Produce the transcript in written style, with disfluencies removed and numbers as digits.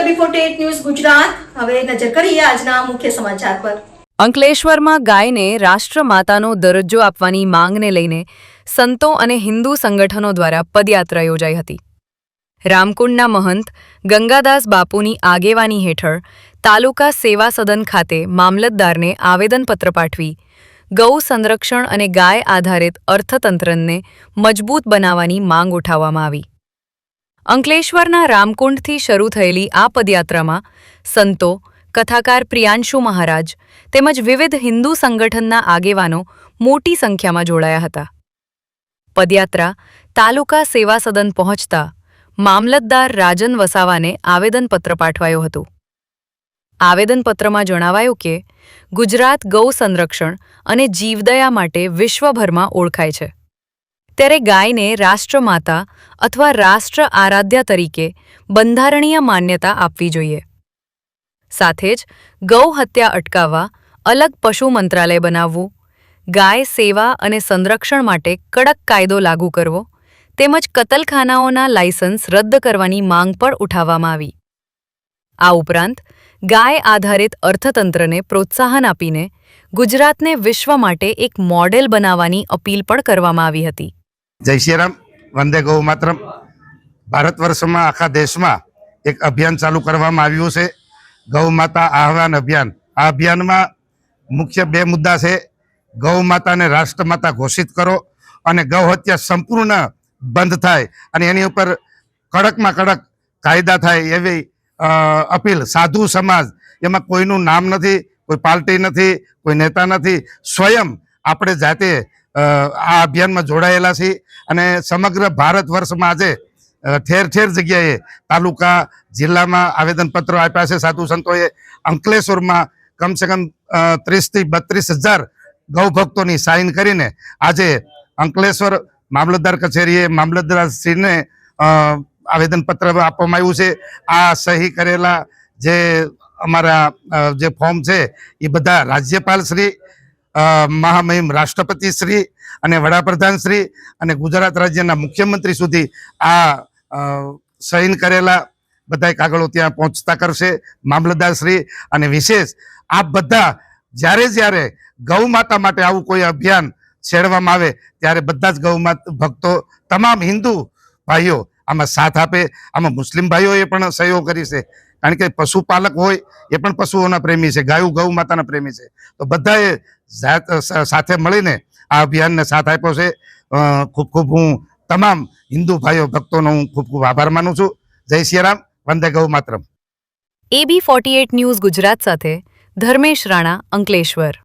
AB48 news Gujarat. હવે નજર કરીએ આજના મુખ્ય સમાચાર પર। અંકલેશ્વરમાં ગાયને રાષ્ટ્રમાતાનો દરજ્જો આપવાની માંગને લઈને સંતો અને હિન્દુ સંગઠનો દ્વારા પદયાત્રા યોજાઈ હતી। રામકુંડના મહંત ગંગાદાસ બાપુની આગેવાની હેઠળ તાલુકા સેવા સદન ખાતે મામલતદારને આવેદનપત્ર પાઠવી ગૌ સંરક્ષણ અને ગાય આધારિત અર્થતંત્રને મજબૂત બનાવવાની માંગ ઉઠાવવામાં આવી। અંકલેશ્વરના રામકુંડથી શરૂ થયેલી આ પદયાત્રામાં સંતો, કથાકાર પ્રિયાંશુ મહારાજ તેમજ વિવિધ હિન્દુ સંગઠનના આગેવાનો મોટી સંખ્યામાં જોડાયા હતા। પદયાત્રા તાલુકા સેવા સદન પહોંચતા મામલતદાર રાજન વસાવાને આવેદનપત્ર પાઠવાયું હતું। આવેદનપત્રમાં જણાવાયું કે ગુજરાત ગૌ સંરક્ષણ અને જીવદયા માટે વિશ્વભરમાં ઓળખાય છે, ત્યારે ગાયને રાષ્ટ્રમાતા અથવા રાષ્ટ્ર આરાધ્યા તરીકે બંધારણીય માન્યતા આપવી જોઈએ। સાથે જ ગૌ હત્યા અટકાવવા અલગ પશુ મંત્રાલય બનાવવું, ગાય સેવા અને સંરક્ષણ માટે કડક કાયદો લાગુ કરવો તેમજ કતલખાનાઓના લાયસન્સ રદ કરવાની માંગ પણ ઉઠાવવામાં આવી। આ ઉપરાંત ગાય આધારિત અર્થતંત્રને પ્રોત્સાહન આપીને ગુજરાતને વિશ્વ માટે એક મોડેલ બનાવવાની અપીલ પણ કરવામાં આવી હતી। જય શ્રી રામ, વંદે ગૌ માતરમ। ભારત વર્ષમાં આખા દેશમાં એક અભિયાન ચાલુ કરવામાં આવ્યું છે, ગૌ માતા આહ્વાન અભિયાન। આ અભિયાનમાં મુખ્ય બે મુદ્દા છે। ગૌ માતાને રાષ્ટ્રમાતા ઘોષિત કરો અને ગૌ હત્યા સંપૂર્ણ બંધ થાય અને એની ઉપર કડકમાં કડક કાયદા થાય એવી અપીલ। સાધુ સમાજ, એમાં કોઈનું નામ નથી, કોઈ પાર્ટી નથી, કોઈ નેતા નથી, સ્વયં આપણે જાતે આ અભિયાનમાં જોડાયેલા છીએ અને સમગ્ર ભારત વર્ષમાં આજે ઠેર ઠેર જગ્યાએ તાલુકા જિલ્લામાં આવેદનપત્રો આપ્યા છે સાધુ સંતોએ। અંકલેશ્વરમાં કમસે કમ 30 થી 32 હજાર ગૌ ભક્તોની સાઇન કરીને આજે અંકલેશ્વર મામલતદાર કચેરીએ મામલતદારશ્રીને આવેદનપત્ર આપવામાં આવ્યું છે। આ સહી કરેલા જે અમારા જે ફોર્મ છે એ બધા રાજ્યપાલ શ્રી, મહામહિમ રાષ્ટ્રપતિ શ્રી અને વડાપ્રધાન શ્રી અને ગુજરાત રાજ્યના મુખ્યમંત્રી સુધી આ સહીન કરેલા બધા કાગળો ત્યાં પહોંચતા કરશે મામલતદાર શ્રી। અને વિશેષ આ બધા જ્યારે ગૌ માતા માટે આવું કોઈ અભિયાન છેડવામાં આવે ત્યારે બધા જ ગૌ માતા ભક્તો, તમામ હિન્દુ ભાઈઓ આમાં સાથ આપે। આમાં મુસ્લિમ ભાઈઓએ પણ સહયોગ કરી છે, કારણ કે પશુપાલક હોય એ પણ પશુઓના પ્રેમી છે, ગાયું ગૌ માતાના પ્રેમી છે, તો બધાએ સાથે મળીને આ અભિયાનને સાથ આપ્યો છે। ખૂબ ખૂબ હું તમામ હિન્દુ ભાઈઓ ભક્તોનો હું ખૂબ ખૂબ આભાર માનું છું। જય શ્રી રામ, વંદે ગૌ માતરમ। AB48 ન્યૂઝ ગુજરાત સાથે ધર્મેશ રાણા, અંકલેશ્વર।